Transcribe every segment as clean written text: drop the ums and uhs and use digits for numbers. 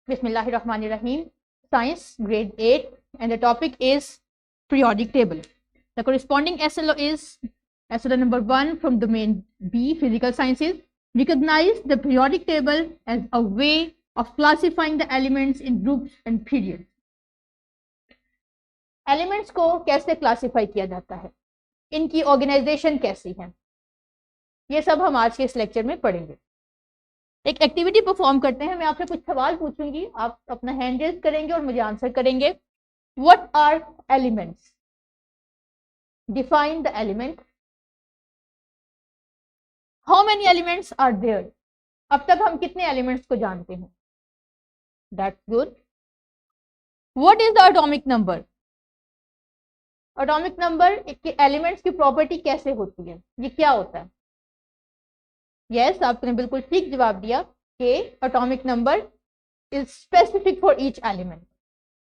Bismillahirrahmanirrahim. Science, grade 8, and the topic is periodic table. The corresponding SLO is SLO number 1 from domain B, physical sciences. Recognize the periodic table as a way of classifying the elements in groups and periods. Elements को कैसे classify किया जाता है, इनकी organisation कैसी है, ये सब हम आज के इस लेक्चर में पढ़ेंगे। एक एक्टिविटी परफॉर्म करते हैं। मैं आपसे कुछ सवाल पूछूंगी, आप अपना हैंड रेज करेंगे और मुझे आंसर करेंगे। What are elements? Define the element. How many elements are there? अब तक हम कितने एलिमेंट्स को जानते हैं? That's good. What is the atomic number? Atomic number के एलिमेंट्स की प्रॉपर्टी कैसे होती है, ये क्या होता है? यस, आपने बिल्कुल ठीक जवाब दिया कि atomic number is specific for each element.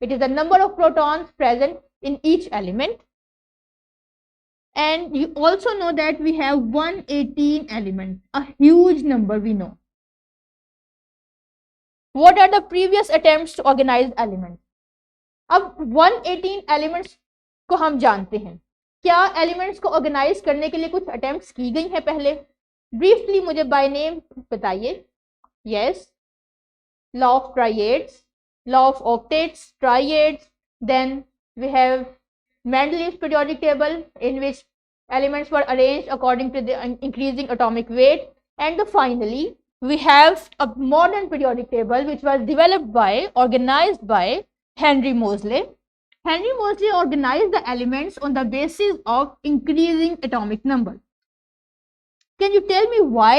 It is the number of protons present in each element. And you also know that we have 118 elements, a huge number we know. What are the previous attempts to organize elements? अब 118 elements को हम जानते हैं. क्या elements को organise करने के लिए कुछ अटेम्प्ट्स की गई हैं पहले? ब्रीफली मुझे बाय नेम बताइए. Yes, law of triads, law of octets, triads. Then we have Mendeleev's periodic table, in which elements were arranged according to the increasing atomic weight. And finally, we have a modern periodic table which was developed by, organized by Henry Moseley. Henry Moseley organized the elements on the basis of increasing atomic number. Can you tell me why?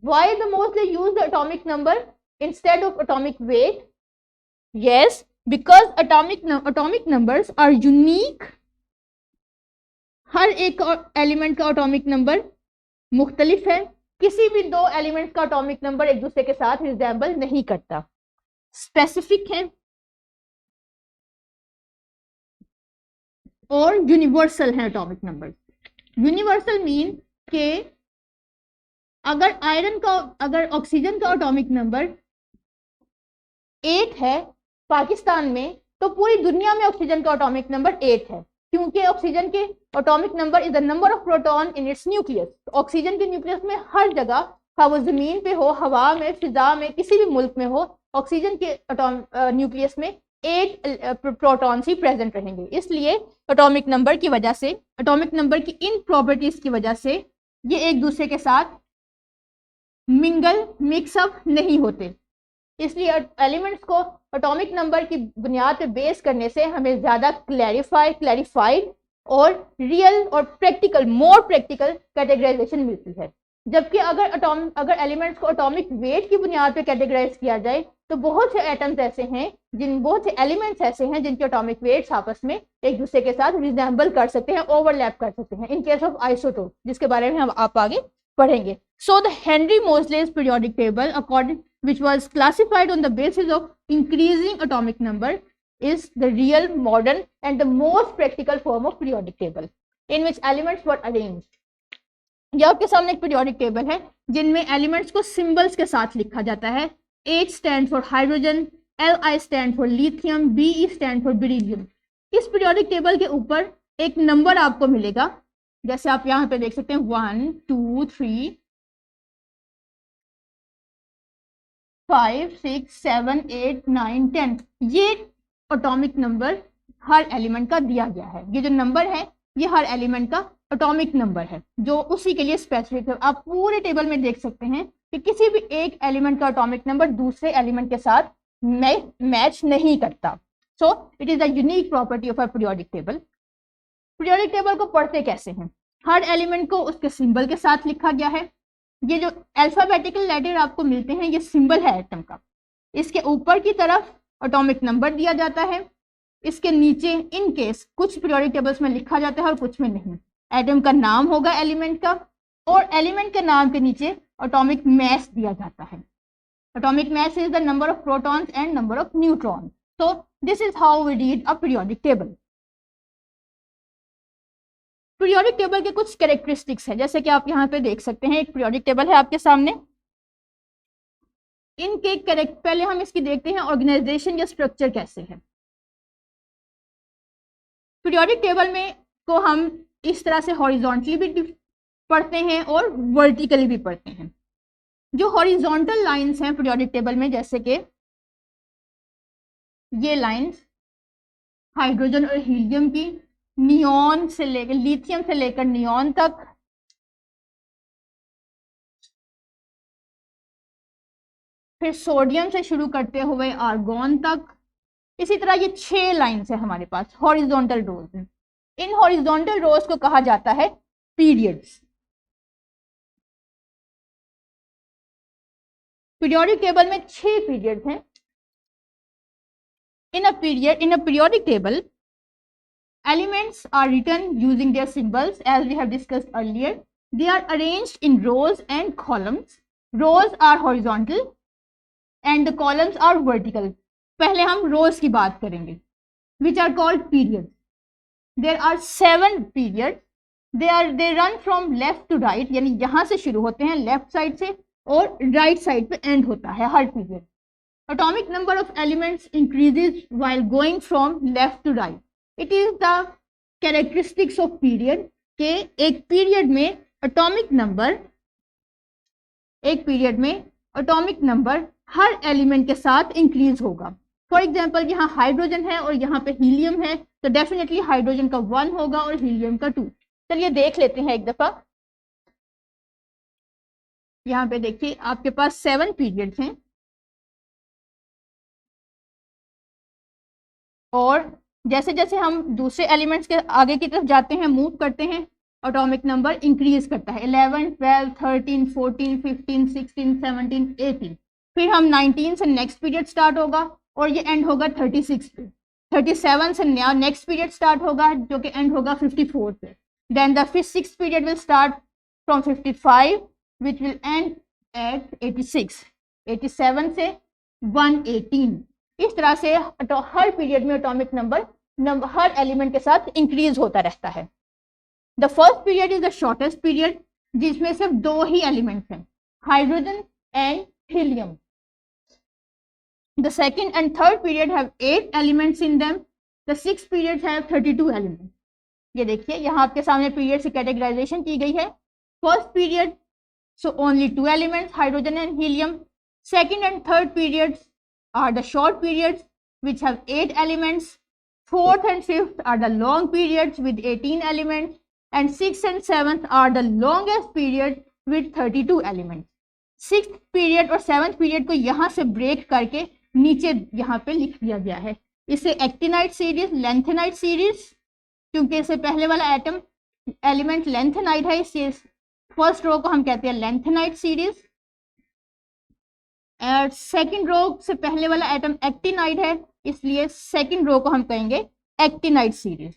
Why the Moseley used the atomic number instead of atomic weight? Yes, because atomic numbers are unique. हर एक element का atomic number मुख्तलिफ है. किसी भी दो elements का atomic number एक दूसरे के साथ रिजेंबल नहीं करता, स्पेसिफिक है और यूनिवर्सल है एटॉमिक नंबर. यूनिवर्सल मीन के अगर ऑक्सीजन का एटॉमिक नंबर 8 है पाकिस्तान में, तो पूरी दुनिया में ऑक्सीजन का एटॉमिक नंबर 8 है, क्योंकि ऑक्सीजन के atomic number is the number of proton in its nucleus. Oxygen के न्यूक्लियस में हर जगह, हाँ वो जमीन पे हो, हवा में, फिजा में, किसी भी मुल्क में हो, ऑक्सीजन के न्यूक्लियस में 8 प्रोटॉन्स ही प्रेजेंट रहेंगे. इसलिए एटॉमिक नंबर की वजह से, एटॉमिक नंबर की इन प्रॉपर्टीज की वजह से ये एक दूसरे के साथ मिक्सअप नहीं होते. इसलिए एलिमेंट्स को एटॉमिक नंबर की बुनियाद पे बेस करने से हमें ज़्यादा क्लैरिफाइड और रियल और प्रैक्टिकल, मोर प्रैक्टिकल कैटेगराइजेशन मिलती है. जबकि अगर एलिमेंट्स को एटॉमिक वेट की बुनियाद पे कैटेगराइज किया जाए तो बहुत से एटम्स ऐसे हैं, बहुत से एलिमेंट्स ऐसे हैं जिनके एटॉमिक वेट्स आपस में एक दूसरे के साथ रिजेंबल कर सकते हैं, ओवरलैप कर सकते हैं, इन केस ऑफ आइसोटोप, जिसके बारे में हम आप आगे पढ़ेंगे. So the Henry Moseley's periodic table, according which was classified on the basis of increasing atomic number, is the real, modern and the most practical form of periodic table in which elements were arranged. ये आपके सामने एक periodic table है जिनमें elements को symbols के साथ लिखा जाता है. H stand for hydrogen, Li stand for lithium, Be stand for beryllium. इस periodic table के ऊपर एक नंबर आपको मिलेगा, जैसे आप यहाँ पे देख सकते हैं 1 2 3 5 6 7 8 9 10. ये एटॉमिक नंबर हर एलिमेंट का दिया गया है. ये जो नंबर है ये हर एलिमेंट का एटॉमिक नंबर है जो उसी के लिए स्पेसिफिक है. आप पूरे टेबल में देख सकते हैं कि किसी भी एक एलिमेंट का एटॉमिक नंबर दूसरे एलिमेंट के साथ मैच नहीं करता. So it is the unique property of a periodic table. Periodic table को पढ़ते कैसे हैं? हर एलिमेंट को उसके सिंबल के साथ लिखा गया है. ये जो अल्फाबेटिकल लेटर आपको मिलते हैं ये सिंबल है एटम का. इसके ऊपर की तरफ एटॉमिक नंबर दिया जाता है. इसके नीचे इन केस कुछ पीरियोडिक टेबल्स में लिखा जाता है और कुछ में नहीं. एटम का नाम होगा एलिमेंट का, और एलिमेंट के नाम के नीचे एटॉमिक मास दिया जाता है. Atomic mass is the number of protons and number of neutrons. So this is how we read a periodic table. Periodic table के कुछ कैरेक्टरिस्टिक्स हैं, जैसे कि आप यहाँ पे देख सकते हैं. एक पीरियोडिक टेबल है आपके सामने. इनके करेक्ट, पहले हम इसकी देखते हैं ऑर्गेनाइजेशन या स्ट्रक्चर कैसे है। पीरियोडिक टेबल में को हम इस तरह से हॉरिजॉन्टली भी पढ़ते हैं और वर्टिकली भी पढ़ते हैं। जो हॉरिजॉन्टल लाइंस हैं पीरियोडिक टेबल में, जैसे कि ये लाइंस हाइड्रोजन और हीलियम की, नियॉन से लेकर, लिथियम से लेकर नियॉन तक, फिर सोडियम से शुरू करते हुए आर्गोन तक। इसी तरह ये 6 लाइंस है हमारे पास हॉरिजॉन्टल रोज हैं। इन हॉरिजॉन्टल रोज को कहा जाता है पीरियड्स। पीरियोडिक टेबल में 6 पीरियड्स हैं। in a periodic table, elements are written using their symbols as we have discussed earlier. They are arranged in rows and columns. Rows are horizontal and the columns are vertical. पहले हम rows की बात करेंगे, which are called periods. There are 7 periods. They run from left to right, यानी यहाँ से शुरू होते हैं लेफ्ट साइड से और राइट साइड पे एंड होता है हर period. Atomic number of elements increases while going from left to right. It is the characteristics of period के एक पीरियड में atomic number हर एलिमेंट के साथ इंक्रीज होगा। फॉर एग्जाम्पल यहाँ हाइड्रोजन है और यहाँ पे हीलियम है, तो डेफिनेटली हाइड्रोजन का 1 होगा और हीलियम का 2। चलिए देख लेते हैं एक दफा। यहाँ पे देखिए आपके पास 7 पीरियड्स हैं और जैसे जैसे हम दूसरे एलिमेंट्स के आगे की तरफ जाते हैं, मूव करते हैं, एटॉमिक नंबर इंक्रीज करता है। 11, 12, 13, 14, 15, 16, 17, 18, फिर हम 19 से नेक्स्ट पीरियड स्टार्ट होगा और ये एंड होगा 36 पे। 37 से नया नेक्स्ट पीरियड स्टार्ट होगा जो कि एंड होगा 54 पे। Then the sixth period will start from 55 which will end at 86। 87 से 118। इस तरह से हर पीरियड में एटॉमिक नंबर हर एलिमेंट के साथ इंक्रीज होता रहता है। The first period is the shortest period, जिसमें सिर्फ 2 ही एलिमेंट्स हैं, hydrogen and helium. The second and third period have 8 elements in them. The sixth period have 32 elements. ये देखिए यहाँ आपके सामने पीरियड की कैटेगराइजेशन की गई है। First period so only 2 elements, hydrogen and helium. Second and third periods are the short periods which have 8 elements. Fourth and fifth are the long periods with 18 elements, and sixth and seventh are the longest period with 32 elements. Sixth period और seventh period को यहाँ से break करके नीचे यहाँ पे लिख दिया गया है। इसे एक्टिनाइट सीरीज, लेंथेनाइट सीरीज, क्योंकि इससे पहले वाला एटम एलिमेंट लेंथेनाइट है, इससे फर्स्ट रो को हम कहते हैं लेंथेनाइट सीरीज। और सेकंड रो से पहले वाला एटम एक्टिनाइट है, इसलिए सेकंड रो को हम कहेंगे एक्टिनाइट सीरीज।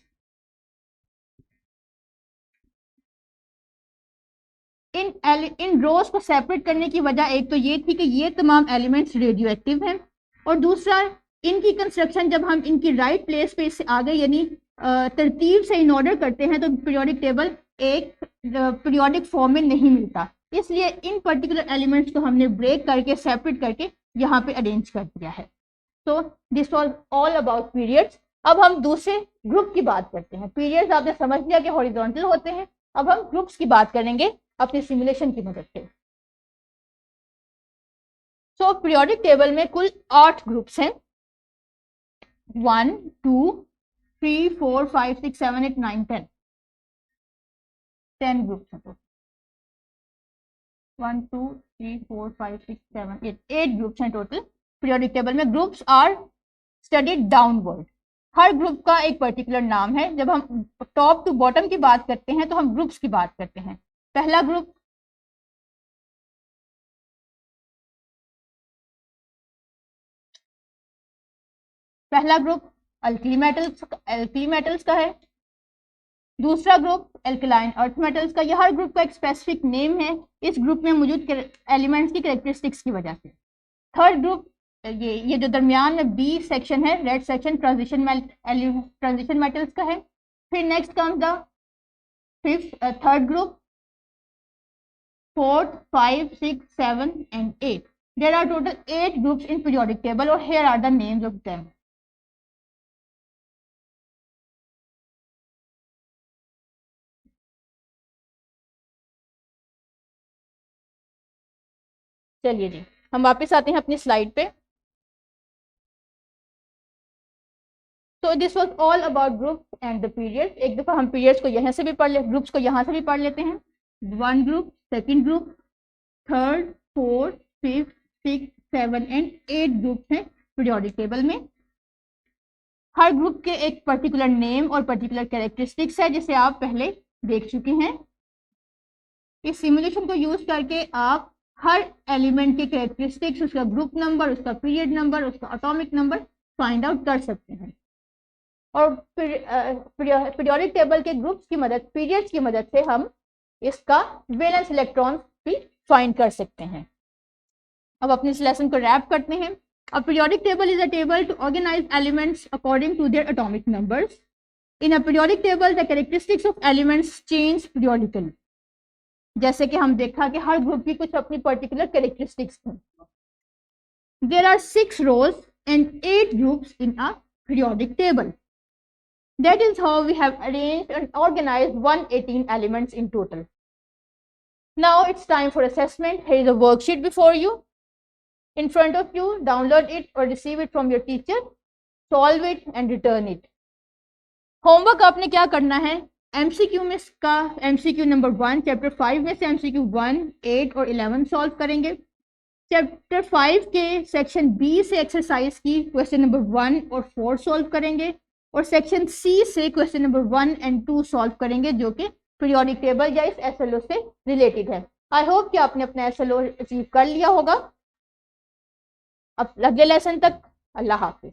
इन रोज को सेपरेट करने की वजह एक तो ये थी कि ये तमाम एलिमेंट्स रेडियो एक्टिव हैं, और दूसरा इनकी कंस्ट्रक्शन जब हम इनकी राइट प्लेस पे से आगे यानी तरतीब से इन ऑर्डर करते हैं तो पीरियोडिक टेबल एक पीरियोडिक फॉर्म में नहीं मिलता, इसलिए इन पर्टिकुलर एलिमेंट्स को हमने ब्रेक करके सेपरेट करके यहाँ पे अरेंज कर दिया है। So this was all about periods. अब हम दूसरे ग्रुप की बात करते हैं। पीरियड्स आपने समझ लिया कि हॉरिजॉन्टल होते हैं, अब हम ग्रुप्स की बात करेंगे अपनी सिमुलेशन की मदद से। सो पीरियोडिक टेबल में कुल 8 ग्रुप्स हैं। 1 2 3 4 5 6 7 8 9 10 ग्रुप्स हैं। तो 1 2 3 4 5 6 7 8 ग्रुप्स हैं टोटल पीरियोडिक टेबल में। Groups are studied downward. हर ग्रुप का एक पर्टिकुलर नाम है। जब हम टॉप टू बॉटम की बात करते हैं तो हम ग्रुप्स की बात करते हैं। पहला ग्रुप अल्कली मेटल्स का है। दूसरा ग्रुप एल्कलाइन अर्थ मेटल्स का। यह हर ग्रुप का एक स्पेसिफिक नेम है इस ग्रुप में मौजूद एलिमेंट्स की कैरेक्टरिस्टिक्स की वजह से। थर्ड ग्रुप ये जो दरमियान में बी सेक्शन है, रेड सेक्शन, ट्रांजिशन मेटल्स का है। फिर next comes the third group, 4th 5 6 7 and 8 There are total 8 groups in periodic table और here are the names of them. चलिए जी, हम वापस आते हैं अपनी स्लाइड पे. तो this was all about group and the period. एक दफा हम पीरियड्स को यहाँ से भी पढ़ ले, ग्रुप्स को यहाँ से भी पढ़ लेते हैं. 1 group, 2nd group, 3rd, 4th, 5th, 6th, 7 and 8 groups हैं पीरियोडिक टेबल में. हर ग्रुप के एक पर्टिकुलर नेम और पर्टिकुलर कैरेक्टरिस्टिक्स है जिसे आप पहले देख चुके हैं. इस सिमुलेशन को यूज करके आप हर एलिमेंट के कैरेक्टरिस्टिक्स, उसका ग्रुप नंबर, उसका पीरियड नंबर, उसका एटॉमिक नंबर फाइंड आउट कर सकते हैं. और पीरियोडिक टेबल के ग्रुप्स की मदद, पीरियड्स की मदद से हम इसका वैलेंस इलेक्ट्रॉन भी फाइंड कर सकते हैं. अब अपने इस लेसन को रैप करते हैं. A periodic table is a table to organize elements according to their atomic numbers. In a periodic table, the characteristics of elements change periodically. जैसे कि हम देखा कि हर ग्रुप की कुछ अपनी पर्टिकुलर कैरेक्टरिस्टिक्स हैं. There are 6 rows and 8 groups in a periodic table. That is how we have arranged and organized 118 elements in total. Now it's time for assessment. Here is a worksheet before you. In front of you, download it or receive it from your teacher, solve it and return it. Homework आपने क्या करना है, MCQ में इसका MCQ number 1 chapter 5 में से MCQ 1, 8 और 11 solve करेंगे. चैप्टर 5 के सेक्शन बी से एक्सरसाइज की क्वेश्चन नंबर 1 और 4 सॉल्व करेंगे और सेक्शन सी से क्वेश्चन नंबर 1 and 2 सॉल्व करेंगे जो कि पीरियोडिक टेबल या इस एसएलओ से रिलेटेड है. आई होप कि आपने अपना एसएलओ अचीव कर लिया होगा. अब अगले लेसन तक अल्लाह हाफिज.